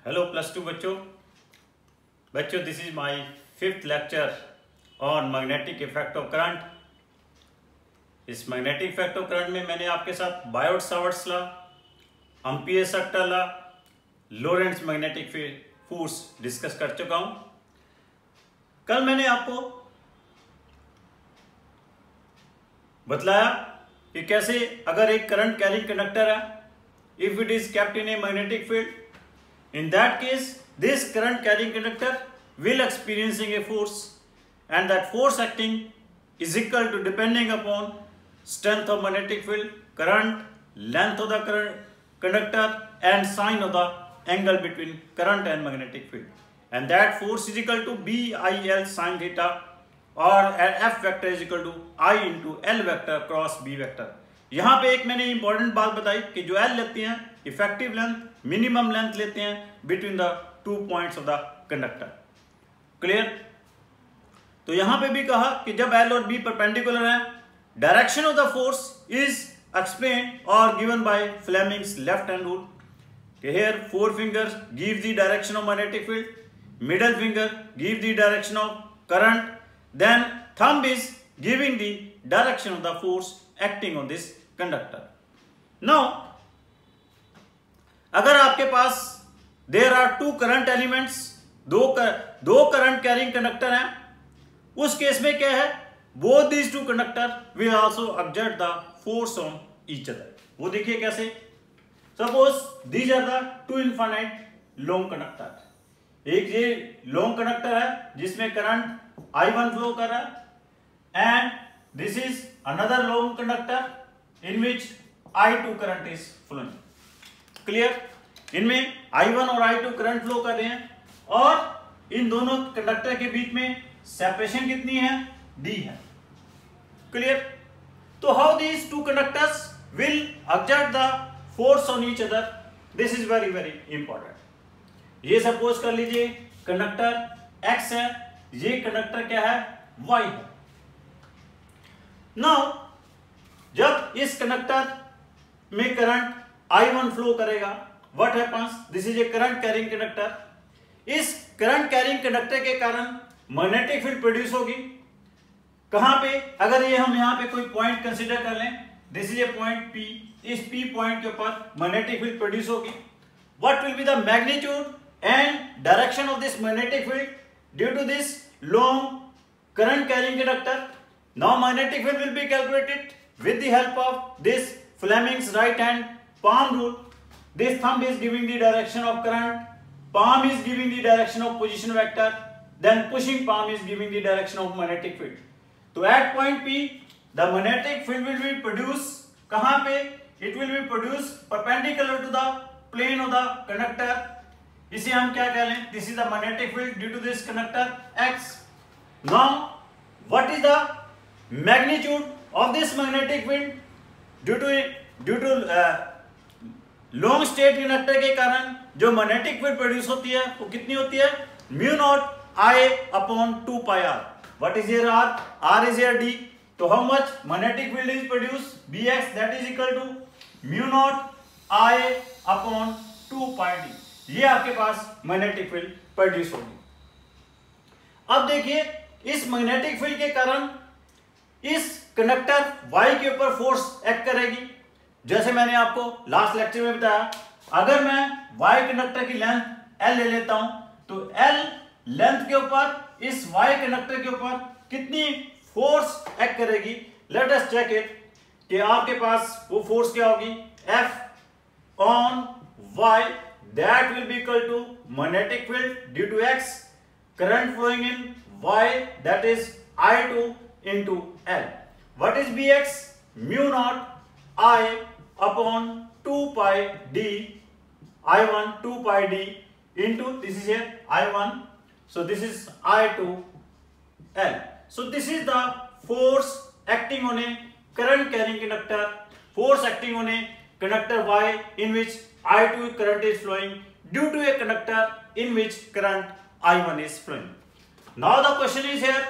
Hello plus two बच्चों this is my fifth lecture on magnetic effect of current. इस magnetic effect of current में मैंने आपके साथ Biot Savart's law, Ampere circle law, Lorentz magnetic force discuss कर चुका हूं। कल मैंने आपको बतलाया कि कैसे अगर एक करंट कैरिंग कंडक्टर है, if it is kept in a magnetic field, in that case this current carrying conductor will experiencing a force, and that force acting is equal to depending upon strength of magnetic field, current, length of the conductor and sign of the angle between current and magnetic field, and that force is equal to BIL sin theta, or F vector is equal to I into L vector cross B vector। यहाँ पे एक मैंने important बात बताई कि जो L लेते हैं इफेक्टिव लेंथ, मिनिमम लेंथ लेते हैं between the 2 points of the conductor. Clear? तो यहां पे भी कहा कि जब L और B परपेंडिकुलर हैं, direction of the force is explained और given by Fleming's left hand rule. Here four fingers give the direction of magnetic field, middle finger give the direction of current, then thumb is giving the direction of the force acting on this conductor। Now, अगर आपके पास there are two current elements, दो current carrying conductor हैं, उस case में क्या है, both these two conductor will also exert the force on each other। वो देखिए कैसे, suppose these are the two infinite long conductor। एक ये लॉन्ग कंडक्टर है जिसमें करंट I1 फ्लो कर रहा है, and this is another long conductor in which I2 current is flowing। Clear? इनमें I1 और I2 करंट फ्लो कर रहे हैं और इन दोनों कंडक्टर के बीच में सेपरेशन कितनी है, D है। क्लियर? तो how these two conductors will exert the force on each other, this is very very important। ये सपोज कर लीजिए कंडक्टर X है, ये कंडक्टर क्या है, Y है। नाउ जब इस कंडक्टर में करंट I1 फ्लो करेगा, what happens, this is A current carrying conductor. इस करंट कैरिंग कंडक्टर के कारण मैग्नेटिक फील्ड प्रोड्यूस होगी। कहां पे, अगर ये हम यहां पे कोई पॉइंट कंसीडर कर लें, this is a point P, इस P पॉइंट के ऊपर मैग्नेटिक फील्ड प्रोड्यूस होगी। What will be the magnitude and direction of this magnetic field due to this long current carrying conductor? Now magnetic field will be calculated with the help of this Fleming's right hand palm rule। This thumb is giving the direction of current, palm is giving the direction of position vector, then pushing palm is giving the direction of magnetic field। So at point P, the magnetic field will be produced कहाँ पे? It will be produced perpendicular to the plane of the conductor। इसे हम क्या कह लें? This is the magnetic field due to this conductor X। Now what is the magnitude of this magnetic field due to long state conductor के कारण जो magnetic field produce होती है वो कितनी होती है, mu naught I upon 2 pi r। What is here r? r is here d। तो how much magnetic field is produce, bx, that is equal to mu naught I upon 2 pi d। ये आपके पास magnetic field produce होगी। अब देखिए इस magnetic field के कारण इस कंडक्टर Y के ऊपर फोर्स एक्ट करेगी। जैसे मैंने आपको लास्ट लेक्चर में बताया, अगर मैं Y कंडक्टर की लेंथ L ले लेता हूं तो L लेंथ के ऊपर इस Y कंडक्टर के ऊपर कितनी फोर्स एक्ट करेगी। लेट अस चेक इट कि आपके पास वो फोर्स क्या होगी, F on Y, that will be equal to magnetic field due to X, current flowing in Y, that is I2 into L। What is Bx? Mu naught I upon 2 pi d, I1 2 pi d into, this is here I1, so this is I2 L। So this is the force acting on a current carrying conductor, force acting on a conductor Y in which I2 current is flowing due to a conductor in which current I1 is flowing। Now the question is here,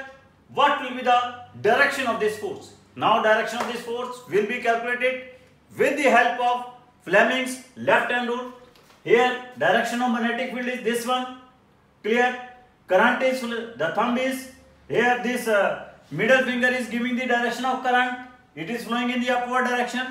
what will be the direction of this force? Now direction of this force will be calculated with the help of Fleming's left hand rule। here direction of magnetic field is this one, clear. Current is, the thumb is here, this middle finger is giving the direction of current, it is flowing in the upward direction,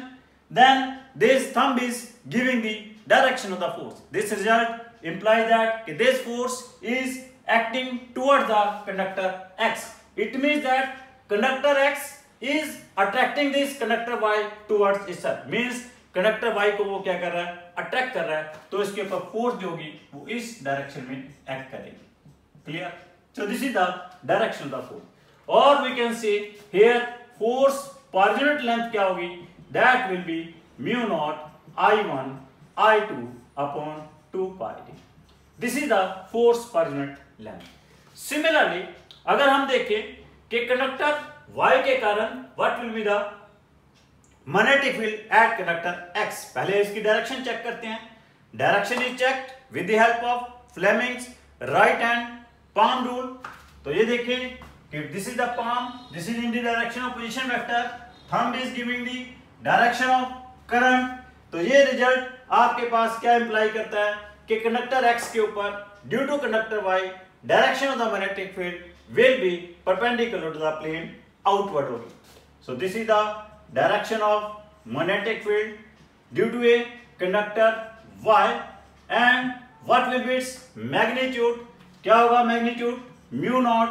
then this thumb is giving the direction of the force. This result implies that this force is acting towards the conductor X. It means that conductor X is attracting this conductor Y towards itself, means conductor Y को वो क्या कर रहा है, attract कर रहा है, तो इसके ऊपर फोर्स जो होगी वो इस डायरेक्शन में एक्ट करेगी, clear. So this is the direction of the force. और we can say here force per unit length क्या होगी, that will be mu nought I1 I2 upon 2 pi D. This is the force per unit length. Similarly अगर हम देखें कि conductor Y के कारण what will be the magnetic field at conductor X. पहले इसकी डायरेक्शन चेक करते हैं. Direction is checked with the help of Fleming's right hand palm rule. तो ये देखें कि this is the palm, this is in the direction of position vector, thumb is giving the direction of current. तो ये result आपके पास क्या imply करता है कि कंडक्टर X के ऊपर due to conductor Y direction of the magnetic field will be perpendicular to the plane outward होगी. So this is the direction of magnetic field due to a conductor Y, and what will be its magnitude, क्या होगा magnitude, mu naught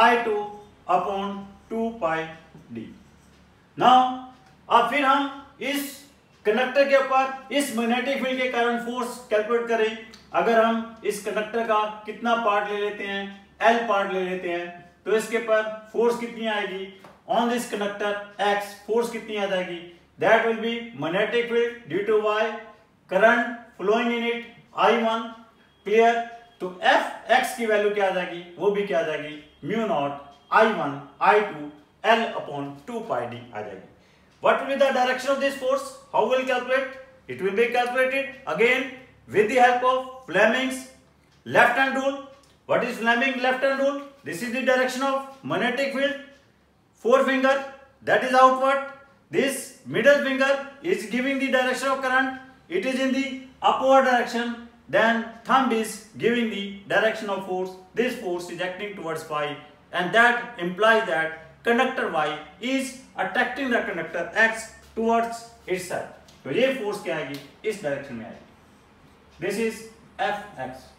I2 upon 2 pi d. now अब फिर हम इस conductor के ऊपर इस मैग्नेटिक फील्ड के कारण फोर्स कैलकुलेट करें. अगर हम इस कंडक्टर का कितना पार्ट ले लेते हैं, L पार्ट ले लेते हैं, तो इसके ऊपर फोर्स कितनी आएगी on this conductor X, force कितनी आ जाएगी, that will be magnetic field due to Y, current flowing in it I1, clear. तो Fx की वैल्यू क्या आ जाएगी, वो भी क्या आ जाएगी, mu nought I1 I2 L upon 2 pi d आ जाएगी. What will be the direction of this force? How will calculate? It will be calculated again with the help of Fleming's left hand rule. What is Fleming's left hand rule? This is the direction of magnetic field. Forefinger, that is outward. This middle finger is giving the direction of current. It is in the upward direction. Then thumb is giving the direction of force. This force is acting towards Y, and that implies that conductor Y is attracting the conductor X towards itself. तो ये force क्या आएगी, इस direction में आएगी. This is Fx.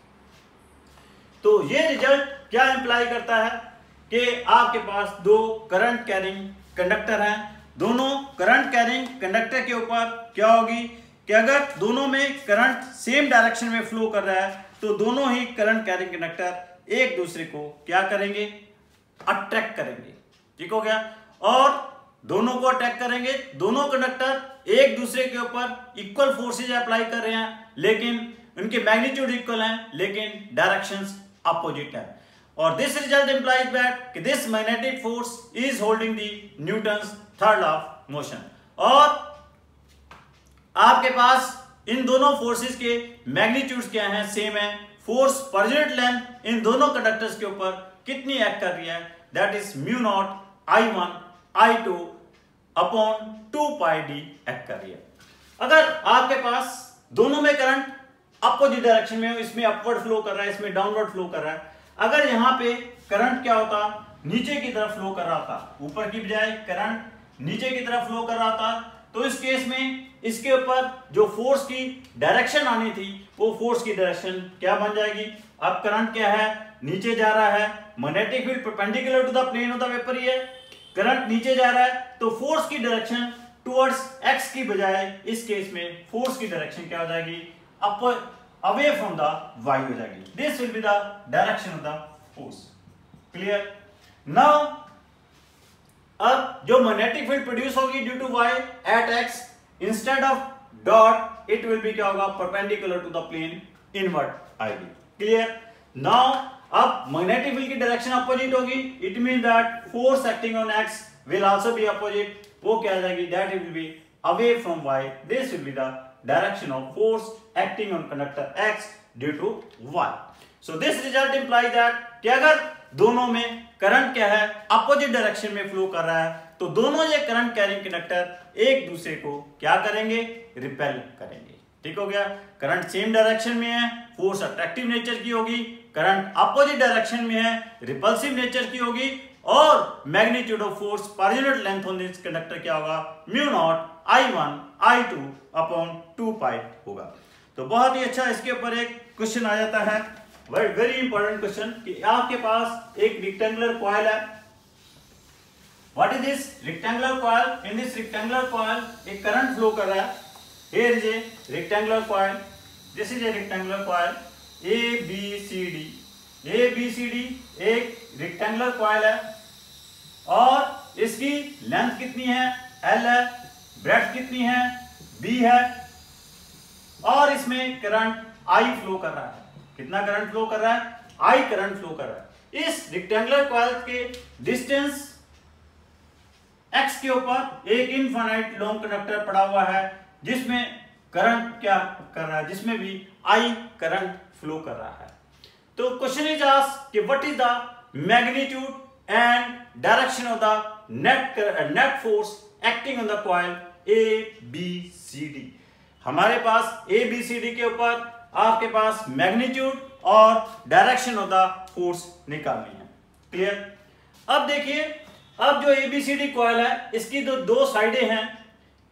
तो ये result क्या इंप्लाई करता है कि आपके पास दो करंट कैरिंग कंडक्टर हैं. दोनों करंट कैरिंग कंडक्टर के ऊपर क्या होगी कि अगर दोनों में करंट सेम डायरेक्शन में फ्लो कर रहा है तो दोनों ही करंट कैरिंग कंडक्टर एक दूसरे को क्या करेंगे, अट्रैक्ट करेंगे. ठीक हो गया. और दोनों को अट्रैक्ट करेंगे, दोनों कंडक्टर एक दूसरे के ऊपर इक्वल फोर्सेज अप्लाई कर रहे हैं, लेकिन उनके मैग्नीट्यूड इक्वल हैं, लेकिन डायरेक्शंस अपोजिट है. और दिस रिजल्ट इंप्लाइज दैट कि this magnetic force is holding the Newton's third law of motion. और आपके पास इन दोनों फोर्सेस के मैग्नीट्यूड्स क्या हैं, सेम है. Force per unit length in दोनों कंडक्टर्स के ऊपर कितनी एक्ट कर रही है, that is mu nought I1 I2 upon 2 pi d act कर रही है. अगर आपके पास दोनों में करंट अपोजिट डायरेक्शन में हो, इसमें अपवर्ड फ्लो कर रहा है, इसमें डाउनवर्ड फ्लो कर रहा है, अगर यहां पे करंट क्या होता, नीचे की तरफ फ्लो कर रहा था, ऊपर की बजाय करंट नीचे की तरफ फ्लो कर रहा था, तो इस केस में इसके ऊपर जो फोर्स की डायरेक्शन आनी थी वो फोर्स की डायरेक्शन क्या बन जाएगी. अब करंट क्या है, नीचे जा रहा है, magnetic field perpendicular to the plane of the vapour ही है, करंट नीचे जा रहा है, तो फोर्स की डायरेक्शन टुवर्ड्स X की बजाय इस केस में फोर्स की डायरेक्शन क्या हो जाएगी, अपर away from the Y हो जाएगी. This will be the direction of the force. Clear? Now, अब जो magnetic field produce होगी due to Y at X, instead of dot, it will be क्या होगा, perpendicular to the plane inward आएगी. Clear? Now, अब magnetic field की direction opposite होगी. It means that force acting on X will also be opposite. वो क्या आ जाएगी, that will be away from Y. This will be the direction of force acting on conductor X due to Y. So this result implies that कि अगर दोनों में current क्या है, अपोजिट डायरेक्शन में फ्लो कर रहा है, तो दोनों ये करंट कैरिंग कंडक्टर एक दूसरे को क्या करेंगे, रिपेल करेंगे. ठीक हो गया। करंट सेम डायरेक्शन में है, फोर्स अट्रैक्टिव नेचर की होगी। करंट अपोजिट डायरेक्शन में है, रिपल्सिव नेचर की होगी। और magnitude of force per unit length on this conductor क्या होगा, mu nought I1 I2 upon 2 पाई होगा। तो बहुत ही अच्छा इसके ऊपर एक क्वेश्चन आ जाता है, वेरी इंपॉर्टेंट क्वेश्चन, कि आपके पास एक रेक्टेंगुलर कॉइल है। What is this rectangular coil? In this rectangular coil एक करंट फ्लो कर रहा है। Here is a rectangular coil, this is A rectangular coil ABCD एक रेक्टेंगुलर कॉइल है और इसकी लेंथ कितनी है, L है, ब्रेड्थ कितनी है, B है, और इसमें करंट I फ्लो कर रहा है। कितना करंट फ्लो कर रहा है, I करंट फ्लो कर रहा है। इस रेक्टेंगुलर कॉइल के डिस्टेंस x के ऊपर एक इनफाइनाइट लॉन्ग कंडक्टर पड़ा हुआ है जिसमें करंट क्या कर रहा है, जिसमें भी I करंट फ्लो कर रहा है। तो क्वेश्चन इज आस्क्ड कि what is the magnitude and direction of the net force acting on the coil ABCD। हमारे पास ABCD के ऊपर आपके पास मैग्नीट्यूड और डायरेक्शन ऑफ द फोर्स निकालनी है। क्लियर? अब देखिए, अब जो ABCD कॉइल है इसकी दो साइडें हैं,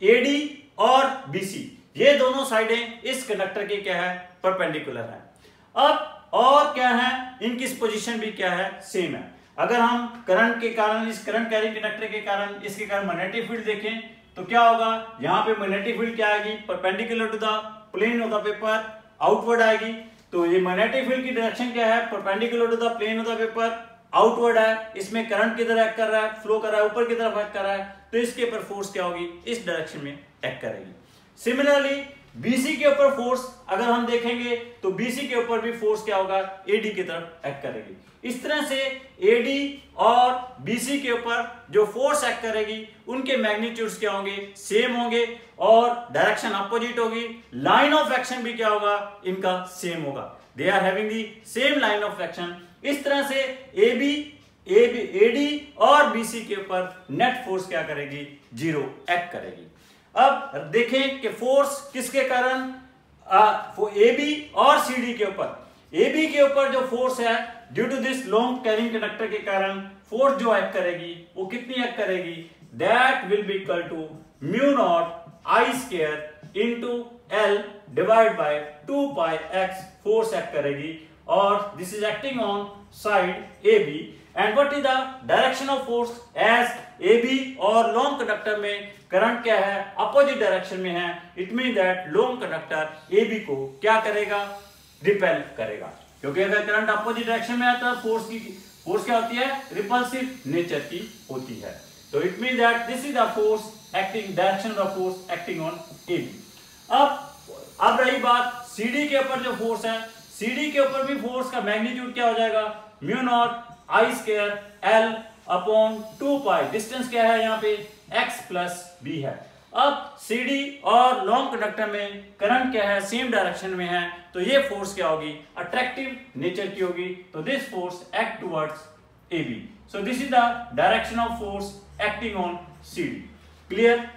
AD और BC। ये दोनों साइडें इस कंडक्टर के क्या है, परपेंडिकुलर है। अब और क्या है, इनकी पोजीशन भी क्या है, सेम है। अगर हम करंट के कारण, इस करंट कैरिंग कंडक्टर के कारण, इसके कारण मैग्नेटिक फील्ड देखें तो क्या होगा, यहाँ पे मैग्नेटिक फील्ड क्या आएगी, perpendicular to the plane of the paper, outward आएगी। तो ये मैग्नेटिक फील्ड की डायरेक्शन क्या है, perpendicular to the plane of the paper, outward है। इसमें करंट किधर एक्ट कर रहा है, फ्लो कर रहा है, ऊपर की तरफ एक्ट कर रहा है, तो इसके ऊपर फोर्स क्या होगी, इस डायरेक्शन में एक्ट करेगी। सिमिलरली BC के ऊपर फोर्स अगर हम देखेंगे तो BC के ऊपर भी फोर्स क्या होगा, AD की तरफ एक्ट करेगी। इस तरह से AD और BC के ऊपर जो फोर्स एक्ट करेगी उनके मैग्नीट्यूड्स क्या होंगे, सेम होंगे, और डायरेक्शन अपोजिट होगी। लाइन ऑफ एक्शन भी क्या होगा, इनका सेम होगा, they are having the same line of action. इस तरह से AD और BC के ऊपर नेट फोर्स क्या करेगी, 0 एक्ट करेगी। अब देखें कि फोर्स किसके कारण, AB और CD के ऊपर, AB के ऊपर जो फोर्स है due to this long carrying conductor के कारण फोर्स जो एक्ट करेगी वो कितनी एक्ट करेगी, that will be equal to mu naught I square into L divide by 2 pi x force act करेगी, और this is acting on side AB। And what is the direction of force, as AB और long conductor में current क्या है, opposite direction में है। It mean that long conductor AB को क्या करेगा, रिपेल करेगा, क्योंकि अगर करंट अपोजिट डायरेक्शन में आता है फोर्स क्या होती है, रिपल्सिव नेचर की होती है। तो it mean that this is the force acting, direction of force acting on AB। अब रही बात CD के ऊपर जो फोर्स है, CD के ऊपर भी फोर्स का मैग्नीट्यूड क्या हो जाएगा, mu naught I square L upon 2 pi, distance क्या है यहाँ पे, x प्लस b है। अब CD और लॉन्ग कंडक्टर में करंट क्या है, सेम डायरेक्शन में है, तो ये फोर्स क्या होगी, अट्रैक्टिव नेचर की होगी। तो this force act towards AB। So this is the direction of force acting on CD। Clear?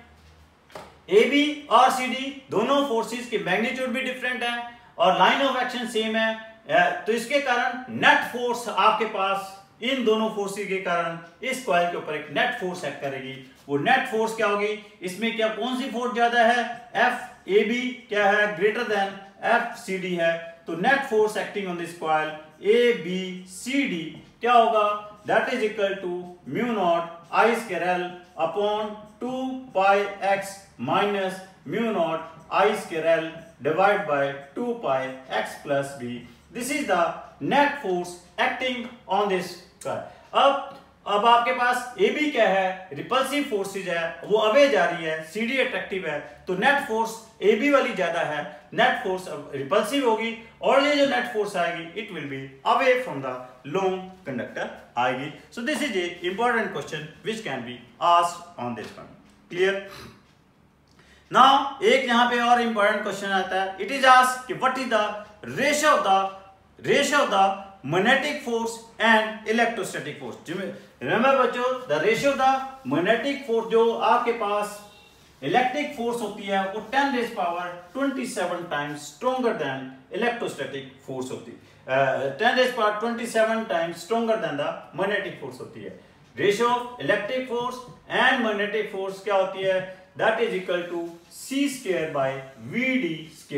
AB और CD दोनों फोर्सेस के मैग्नीट्यूड भी डिफरेंट है और लाइन ऑफ एक्शन सेम है। तो इसके कारण नेट फोर्स आपके पास, इन दोनों फोर्सेस के कारण इस कॉइल के ऊपर एक नेट फोर्स एक्ट करेगी। वो नेट फोर्स क्या होगी, इसमें क्या कौन सी फोर्स ज्यादा है, FAB क्या है, ग्रेटर देन FCD है। तो net force acting on this coil ABCD क्या होगा, that is equal to mu naught I square L upon 2 pi x minus mu naught I square L divide by 2 pi x plus b। This is the net force acting on this coil. अब आपके पास AB क्या है, repulsive forces है, वो away जा रही है, CD attractive है, तो नेट फोर्स AB वाली ज्यादा है, नेट फोर्स रिपल्सिव होगी, और ये जो नेट फोर्स आएगी it will be away from the long conductor आएगी। So this is a important question which can be asked on this one. Clear? Now एक यहाँ पे और इंपॉर्टेंट क्वेश्चन आता है, इट इज आस्क्ड कि what is the ratio of the magnetic force and electrostatic force। remember बच्चों, the ratio of the magnetic force जो आपके पास इलेक्ट्रिक फोर्स होती है वो 10⁻27 times stronger than electrostatic force होती है, 10⁻27 times stronger than the magnetic force होती है। Ratio of electric force and magnetic force क्या होती है, that is equal to c²/vd²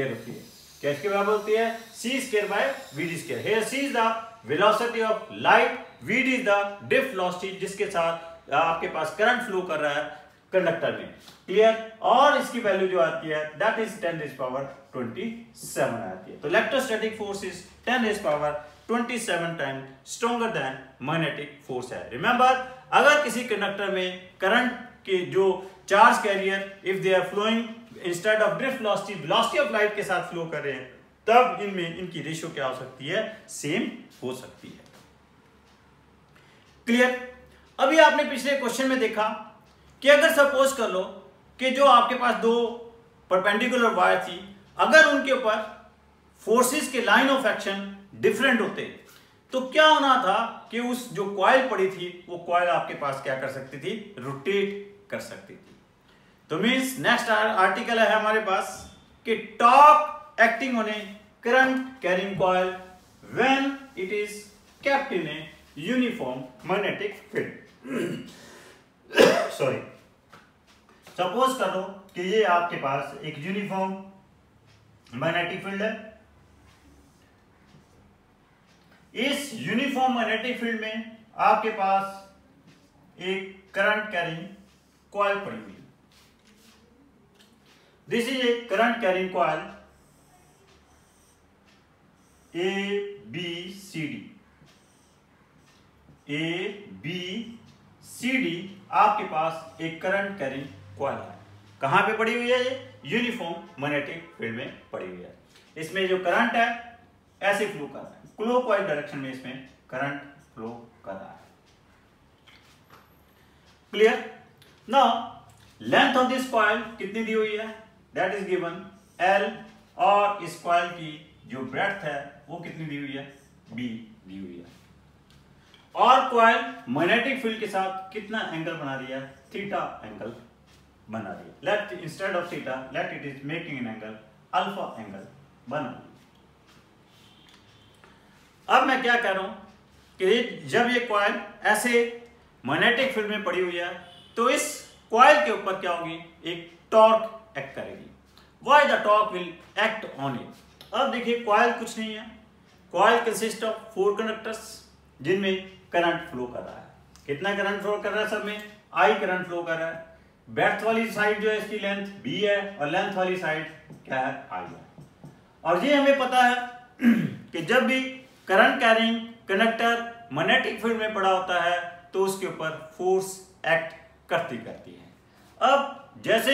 होती है। क्या इसके बराबर होती है, c²/vd²। Here c is the velocity of light, vd is the drift velocity जिसके साथ आपके पास करंट फ्लो कर रहा है कंडक्टर में। क्लियर। और इसकी वैल्यू जो आती है दैट इज 10⁻27 आती है। तो electrostatic force is 10⁻27 time stronger than magnetic force है। रिमेंबर, अगर किसी कंडक्टर में करंट के जो charge carrier if they are flowing instead of drift velocity of light के साथ फ्लो कर रहे हैं, तब इनमें इनकी रेशियो क्या हो सकती है, सेम हो सकती है। क्लियर। अभी आपने पिछले क्वेश्चन में देखा कि अगर सपोज कर लो कि जो आपके पास दो परपेंडिकुलर वायर थी, अगर उनके ऊपर फोर्सेस के लाइन ऑफ एक्शन डिफरेंट होते तो क्या होना था कि उस जो कॉइल पड़ी थी वो कॉइल आपके पास क्या कर सकती थी, रोटेट कर सकती थी। तो मींस नेक्स्ट आर्टिकल है हमारे पास कि torque acting on A current carrying coil when it is kept in a uniform magnetic field. Sorry, suppose करो कि ये आपके पास एक यूनिफॉर्म मैग्नेटिक फील्ड है। इस यूनिफॉर्म मैग्नेटिक फील्ड में आपके पास एक करंट कैरिंग कॉइल पड़ी हुई है। This is A current carrying coil ABCD। ABCD आपके पास एक करंट कैरिंग कॉइल है। कहां पे पड़ी हुई है, ये यूनिफॉर्म मैग्नेटिक फील्ड में पड़ी हुई है। इसमें जो करंट है ऐसे फ्लो कर रहा है, क्लॉकवाइज डायरेक्शन में इसमें करंट फ्लो कर रहा है। Clear. Now length of this coil कितनी दी हुई है, दैट इज गिवन L, और इस कॉइल की जो ब्रेड्थ है वो कितनी दी हुई है, B दी हुई है। और कॉइल मैग्नेटिक फील्ड के साथ कितना एंगल बना रही है, थीटा एंगल बना रही है। Let instead of theta let it is making an angle alpha angle बना रही है। अब मैं क्या कह रहा हूं कि जब ये कॉइल ऐसे मैग्नेटिक फील्ड में पड़ी हुई है तो इस कॉइल के ऊपर क्या होगी, एक टॉर्क एक्ट करेगी। Why the torque will act on it. अब देखिए कॉइल कुछ नहीं है, कॉइल कंसिस्ट ऑफ 4 कंडक्टर्स जिनमें करंट फ्लो कर रहा है। कितना करंट फ्लो कर रहा है, सब में I करंट फ्लो कर रहा है। ब्रेड्थ वाली साइड जो है इसकी लेंथ B है और लेंथ वाली साइड क्या है, I है। और ये हमें पता है कि जब भी current carrying conductor magnetic field में पड़ा होता है तो उसके ऊपर फोर्स एक्ट करती है। अब जैसे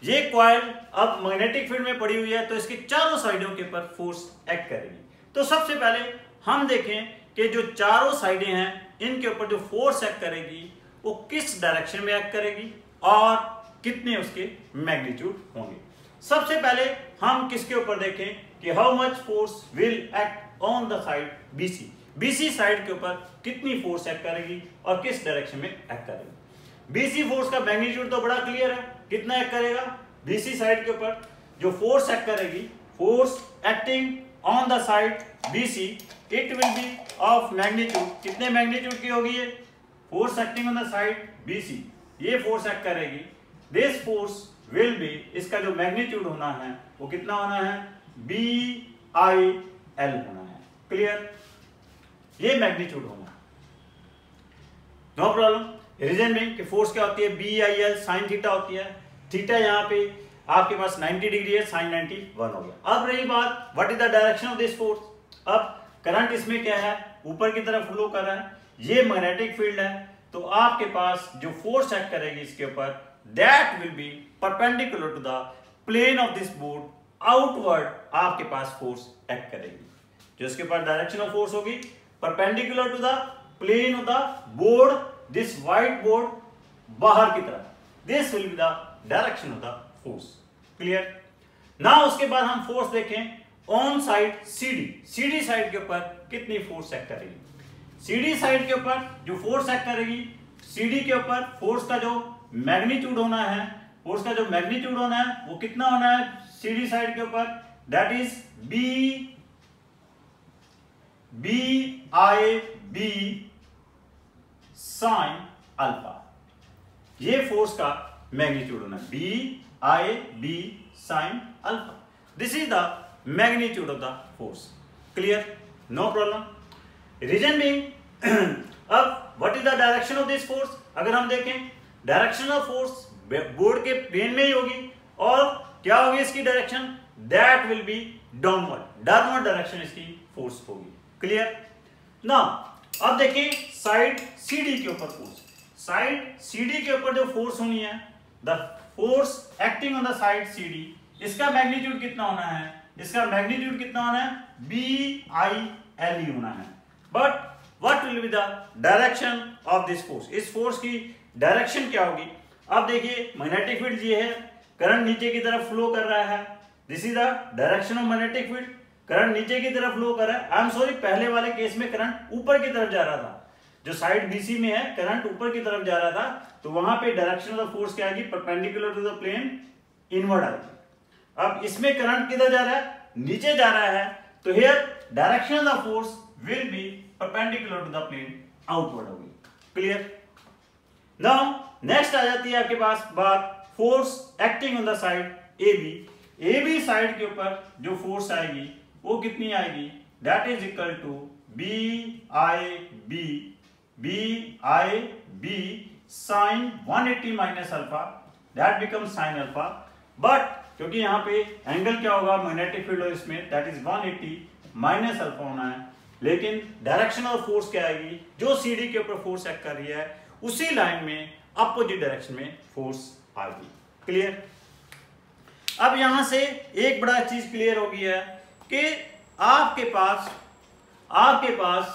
ये कॉइल अब मैग्नेटिक फील्ड में पड़ी हुई है तो इसके चारों साइडों के ऊपर फोर्स एक्ट करेगी। तो सबसे पहले हम देखें कि जो चारों साइडें हैं इनके ऊपर जो फोर्स एक्ट करेगी वो किस डायरेक्शन में एक्ट करेगी और कितने उसके मैग्नीट्यूड होंगे। सबसे पहले हम किसके ऊपर देखें कि how much force will act on the side BC। BC side के ऊपर कितनी फोर्स एक्ट करेगी और किस डायरेक्शन में एक्ट करेगी। BC फोर्स का मैग्नीट्यूड तो बड़ा क्लियर है, कितना एक्ट करेगा, BC साइड के ऊपर जो फोर्स एक्ट करेगी, force acting on the side BC, it will B of magnitude, कितने मैग्नीट्यूड की होगी ये, force acting on the side BC, ये फोर्स एक्ट करेगी। दिस फोर्स विल बी, इसका जो मैग्नीट्यूड होना है वो कितना होना है, BIL होना है। क्लियर, ये मैग्नीट्यूड होना है, नो प्रॉब्लम। रीजन में कि फोर्स क्या होती है, BIL साइन थीटा होती है। थीटा यहाँ पे आपके पास 90 डिग्री है, साइन 91 हो गया। अब रही बात what is the direction of this force. अब करंट इसमें क्या है, ऊपर की तरफ फ्लो कर रहा है, ये मैग्नेटिक फील्ड है, तो आपके पास जो फोर्स एक्ट करेगी इसके ऊपर that will be perpendicular to the plane of this board, outward आपके पास फोर्स एक्ट करेगी। जो इसके ऊपर डायरेक्शन ऑफ फोर्स होगी perpendicular to the plane of the board, this white board बाहर की तरफ, this will be the direction of the force. Clear. ना उसके बाद हम फोर्स देखें ऑन साइड CD साइड के ऊपर कितनी फोर्स एक्ट करेगी। CD साइड के ऊपर जो फोर्स एक्ट करेगी, CD के ऊपर फोर्स का जो मैग्नीट्यूड होना है फोर्स का जो मैग्नीट्यूड होना है वो कितना होना है CD साइड के ऊपर, that is BIB sine alpha. ये फोर्स का मैग्नीट्यूड होना है BIB sine alpha. This is the magnitude of the force. Clear, no problem. Reason being अब what is the direction of this force, अगर हम देखें डायरेक्शन ऑफ फोर्स बोर्ड के plane में ही होगी, और क्या होगी इसकी डायरेक्शन, that will be downward, downward direction इसकी फोर्स होगी। क्लियर। नाउ अब देखिए साइड CD के ऊपर फोर्स, साइड CD के ऊपर जो फोर्स होनी है, the force acting on the side CD, इसका मैग्नीट्यूड कितना होना है, इसका मैग्नीट्यूड कितना होना है BILE होना है। But what will be the direction of this force, इस फोर्स की डायरेक्शन क्या होगी। अब देखिए मैग्नेटिक फील्ड ये है, करंट नीचे की तरफ फ्लो कर रहा है, this is the direction of magnetic field, current नीचे की तरफ फ्लो कर रहा है। आई एम सॉरी, पहले वाले केस में करंट ऊपर की तरफ जा रहा था, जो साइड BC में है करंट ऊपर की तरफ जा रहा था, तो वहां पे डायरेक्शन ऑफ द फोर्स क्या आएगी, perpendicular to the plane, inward आएगी। अब इसमें करंट किधर जा रहा है, नीचे जा रहा है, तो here direction of the force will be perpendicular to the plane, outward होगी। क्लियर। नाउ नेक्स्ट आ जाती है आपके पास बात force acting on the side AB side के ऊपर जो फोर्स आएगी वो कितनी आएगी, that is equal to BIB sine 180 minus alpha, that becomes sine alpha. But क्योंकि यहाँ पे एंगल क्या होगा मैग्नेटिक फील्ड और इसमें, दैट इज 180 माइनस अल्फा होना है, लेकिन डायरेक्शन ऑफ फोर्स क्या आएगी, जो CD के ऊपर फोर्स एक्ट कर रही है उसी लाइन में अपोजिट डायरेक्शन में फोर्स आएगी। क्लियर। अब यहां से एक बड़ा चीज क्लियर हो गई है कि आपके पास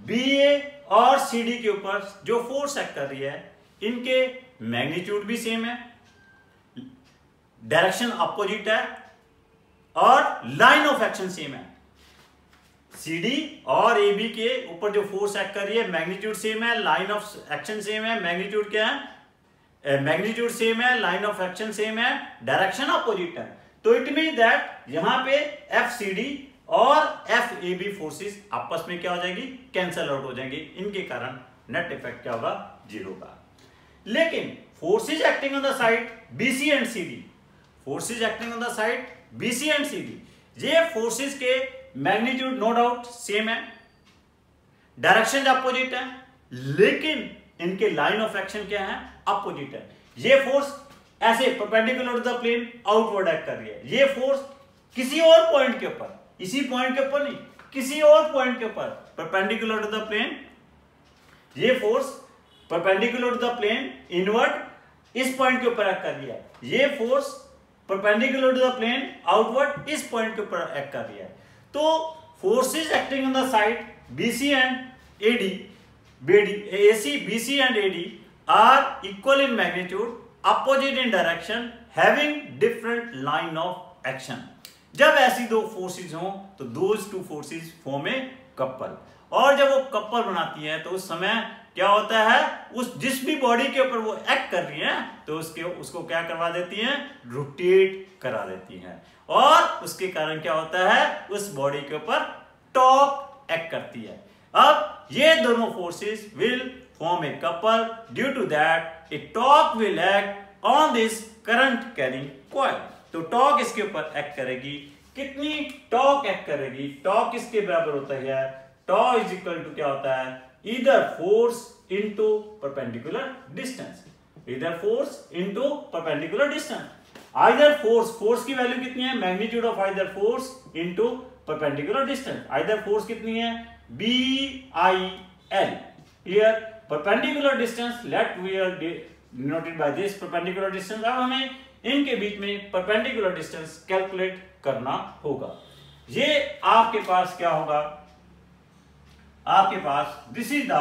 BA और CD के ऊपर जो फोर्स एक्ट कर रही है इनके मैग्नीट्यूड भी सेम है, डायरेक्शन अपोजिट है, और लाइन ऑफ एक्शन सेम है। CD और AB के ऊपर जो फोर्स एक्ट कर रही है मैग्नीट्यूड सेम है, लाइन ऑफ एक्शन सेम है। मैग्नीट्यूड क्या है, मैग्नीट्यूड सेम है, लाइन ऑफ एक्शन सेम है, डायरेक्शन अपोजिट है। तो इट मीन दैट यहां पे FCD और FAB फोर्सेस आपस में क्या हो जाएगी, कैंसल आउट हो जाएंगी, इनके कारण नेट इफेक्ट क्या होगा, 0 का। लेकिन forces acting on the side BC and CD, forces acting on the side BC and CD, ये फोर्सेस के मैग्नीट्यूड नो डाउट सेम है, डायरेक्शन अपोजिट है, लेकिन इनके लाइन ऑफ एक्शन क्या है, अपोजिट है। ये फोर्स ऐसे perpendicular to the plane outward act कर रही है, ये फोर्स किसी और पॉइंट के ऊपर, इसी पॉइंट के ऊपर नहीं, किसी और पॉइंट के ऊपर परपेंडिकुलर टू द प्लेन, ये force perpendicular to the plane inward इस पॉइंट के ऊपर एक्ट कर रही है, ये force perpendicular to the plane outward इस पॉइंट के ऊपर एक्ट कर रही है। तो forces acting on the side BC and AD, AC, BC and AD are equal in magnitude, opposite in direction, having different line of action. जब ऐसी दो फोर्सेस हों तो those two forces form a couple, और जब वो couple बनाती है तो उस समय क्या होता है, उस जिस भी बॉडी के ऊपर वो एक्ट कर रही है तो उसको क्या करवा देती हैं, रोटेट करा देती हैं, और उसके कारण क्या होता है, उस बॉडी के ऊपर टॉर्क एक्ट करती है। अब ये दोनों forces will form a couple, due to that a torque will act on this current carrying coil. तो टॉर्क इसके ऊपर एक्ट करेगी, कितनी टॉर्क एक्ट करेगी, टॉर्क किसके बराबर होता है, टॉर्क इज इक्वल टू क्या होता है, either force into perpendicular distance, either force into perpendicular distance. Either force की वैल्यू कितनी है, magnitude of either force into perpendicular distance. Either force कितनी है, BIL। Clear. Perpendicular distance let we are denoted by this perpendicular distance. अब हमें इनके बीच में perpendicular distance calculate करना होगा। ये आपके पास क्या होगा, आपके पास दिस इज द,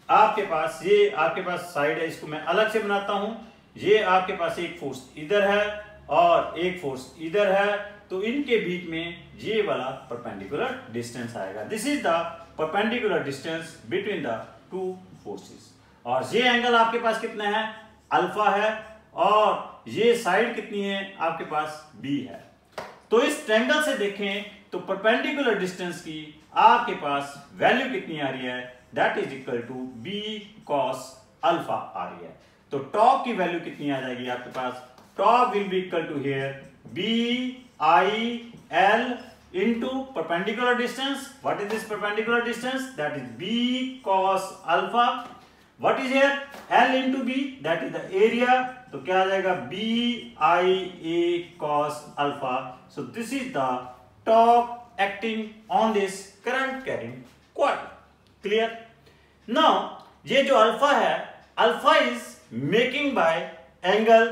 आपके पास ये आपके पास साइड है, इसको मैं अलग से बनाता हूं। ये आपके पास एक फोर्स इधर है और एक फोर्स इधर है, तो इनके बीच में ये वाला परपेंडिकुलर डिस्टेंस आएगा। This is the perpendicular distance between the two forces. और ये एंगल आपके पास कितना है, अल्फा है और ये साइड कितनी है आपके पास बी है। तो इस ट्रायंगल से देखें तो परपेंडिकुलर डिस्टेंस की आपके पास वैल्यू कितनी आ रही है, that is equal to B cos alpha आ रही है। तो टॉप की वैल्यू कितनी आ जाएगी आपके पास, top will be equal to here B I L into perpendicular distance. What is this perpendicular distance? That is b cos alpha. What is here? L into b, that is the area. तो क्या आ जाएगा b I a cos alpha. So this is the torque acting on this current carrying coil. Clear? Now ये जो alpha है, alpha is making by angle.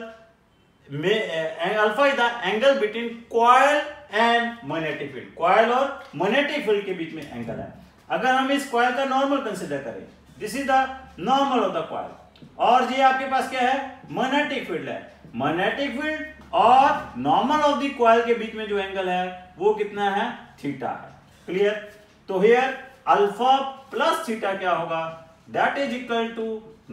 Alpha is the angle between coil and magnetic field. Coil और magnetic field के बीच में angle है। अगर हम इस कॉइल का नॉर्मल कंसीडर करें, this is the normal of the coil, और ये आपके पास क्या है, मैग्नेटिक फील्ड है। मैग्नेटिक फील्ड और नॉर्मल ऑफ द कॉइल के बीच में जो एंगल है वो कितना है, थीटा है। क्लियर? तो हियर अल्फा प्लस थीटा क्या होगा, that is equal to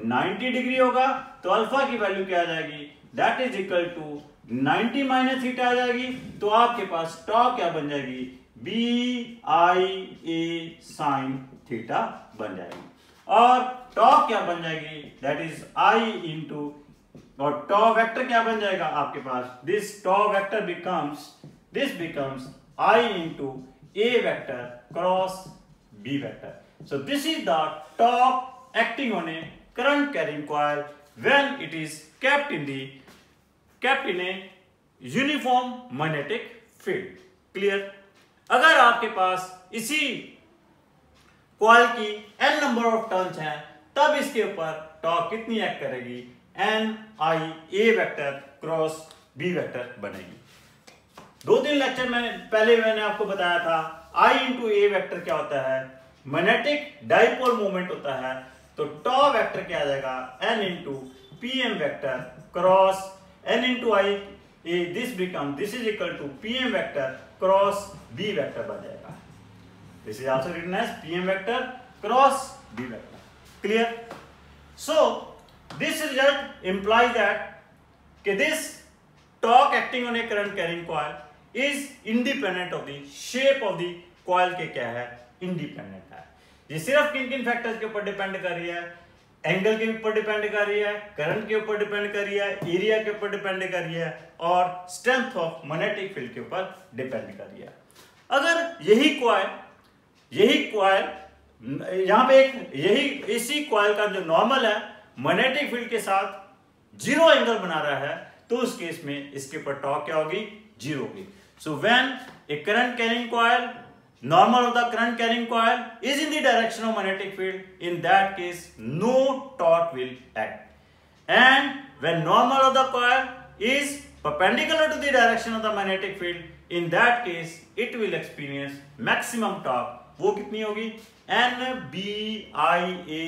90 degree होगा। तो अल्फा की वैल्यू क्या आ जाएगी, that is equal to 90 minus theta आ जाएगी। तो आपके पास टॉर्क क्या बन जाएगी, B I A sine theta बन जाएगी। और टॉर्क क्या बन जाएगी, दैट इज आई इंटू, और टॉर्क वेक्टर क्या बन जाएगा आपके पास, this torque vector becomes I into A vector cross B vector. So this is the torque acting on A current carrying coil when it is kept in a uniform magnetic field. Clear? अगर आपके पास इसी coil की n number of turns हैं, तब इसके ऊपर torque कितनी act करेगी, n i a vector cross b vector बनेगी। 2-3 लेक्चर में पहले मैंने आपको बताया था I इंटू a वेक्टर क्या होता है, मैग्नेटिक डाइपोल मोमेंट होता है। तो टॉर्क वेक्टर क्या आ जाएगा, n into pm vector cross n into I a, this is equal to pm vector cross b vector बन जाएगा। This is also written as pm vector cross b vector. Clear? So this result implies that this torque acting on a current carrying coil is independent of the shape of the coil के क्या है, independent है। ये सिर्फ किन किन factors के ऊपर डिपेंड कर रही है, एंगल के ऊपर डिपेंड कर रही है, करंट के ऊपर डिपेंड कर रही है, एरिया के ऊपर डिपेंड कर रही है, और स्ट्रेंथ ऑफ मैग्नेटिक फील्ड के ऊपर डिपेंड कर रही है। अगर यही कॉइल यहां पे इसी कॉइल का जो नॉर्मल है मैग्नेटिक फील्ड के साथ जीरो एंगल बना रहा है, तो उस केस में इसके ऊपर टॉर्क क्या होगी, जीरो होगी। So when A current carrying coil, normal of the current carrying coil is in the direction of magnetic field, in that case no torque will act. And when normal of the coil is perpendicular to the direction of the magnetic field, in that case it will experience maximum torque. वो कितनी होगी, NBIA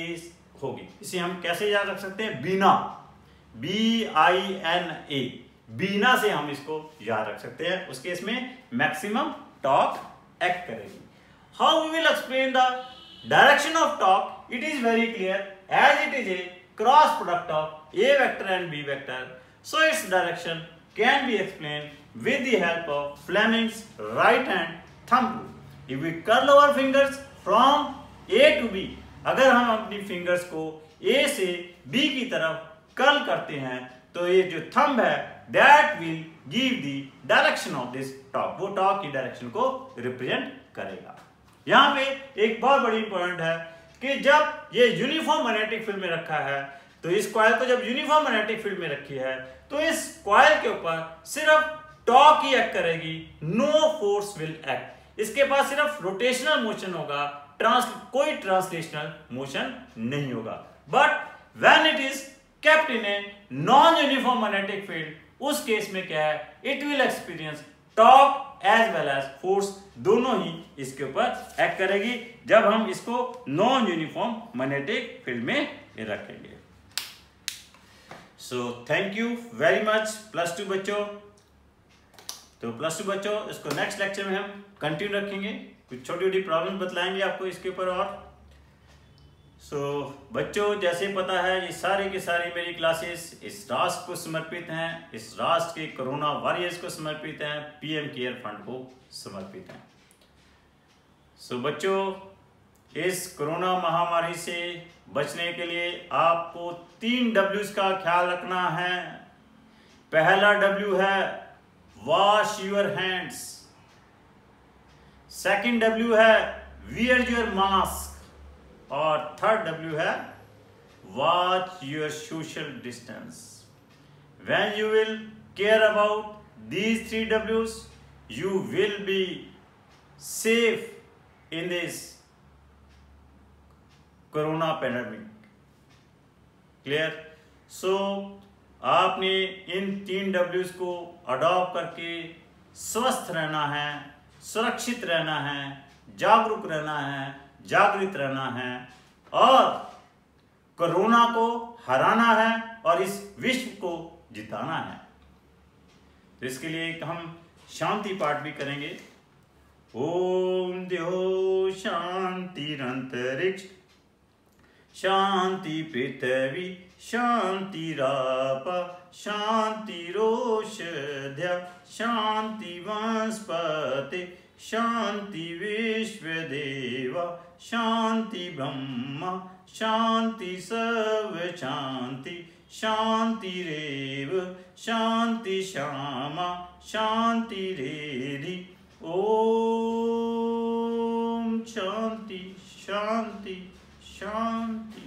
होगी। इसे हम कैसे याद रख सकते हैं, बीना, BINA, बीना से हम इसको याद रख सकते हैं। उस केस में मैक्सिमम टॉर्क एक्ट करेगी। How we will explain the direction of torque? It is very clear, as it is a cross product of a vector and b vector, so its direction can be explained with the help of Fleming's right hand thumb rule. If we curl our fingers from A to B, अगर हम अपनी fingers को A से B की तरफ curl करते हैं, तो ये जो थंब है that will give the direction of this torque, वो टॉर्क की डायरेक्शन को रिप्रेजेंट करेगा। यहां पे एक बहुत बड़ी पॉइंट है कि जब ये यूनिफॉर्म मैग्नेटिक फील्ड में रखा है, तो इस कॉइल को जब यूनिफॉर्म मैग्नेटिक फील्ड में रखी है, तो इस कॉइल के ऊपर सिर्फ टॉर्क ही एक्ट करेगी, नो फोर्स विल एक्ट। इसके पास सिर्फ रोटेशनल मोशन होगा, कोई ट्रांसलेशनल मोशन नहीं होगा। But when it is kept in a non uniform magnetic field, उस केस में क्या है, it will experience torque as well as force, दोनों ही इसके ऊपर एक्ट करेगी जब हम इसको नॉन यूनिफॉर्म मैग्नेटिक फील्ड में रखेंगे। So thank you very much +2 बच्चों। तो +2 बच्चों, इसको नेक्स्ट लेक्चर में हम कंटिन्यू रखेंगे, कुछ छोटी छोटी प्रॉब्लम बतलाएंगे आपको इसके ऊपर। और बच्चों, जैसे पता है ये सारी की सारी मेरी क्लासेस इस राष्ट्र को समर्पित हैं, इस राष्ट्र के कोरोना वॉरियर्स को समर्पित हैं, पीएम केयर फंड को समर्पित हैं। बच्चों, इस कोरोना महामारी से बचने के लिए आपको 3 W's का ख्याल रखना है। पहला W है wash your hands, second W है वियर योर मास्क, और थर्ड W है watch your social distance. When you will care about these 3 W's, you will be safe in this corona pandemic. Clear? आपने इन 3 W's को adopt करके स्वस्थ रहना है, सुरक्षित रहना है, जागरूक रहना है, जागृत रहना है और कोरोना को हराना है और इस विश्व को जिताना है। तो इसके लिए हम शांति पाठ भी करेंगे। ओम द्यो शांतिरंतरिक्ष, शांति पृथ्वी, शांतिराप, शांतिरोषध्य, शांति वनस्पति, शांति विश्वदेव, शांति ब्रह्म, शांति सर्व शांति, शांतिरेव, शांति श्यामा, शांतिरेधि। ओम शांति शांति शांति।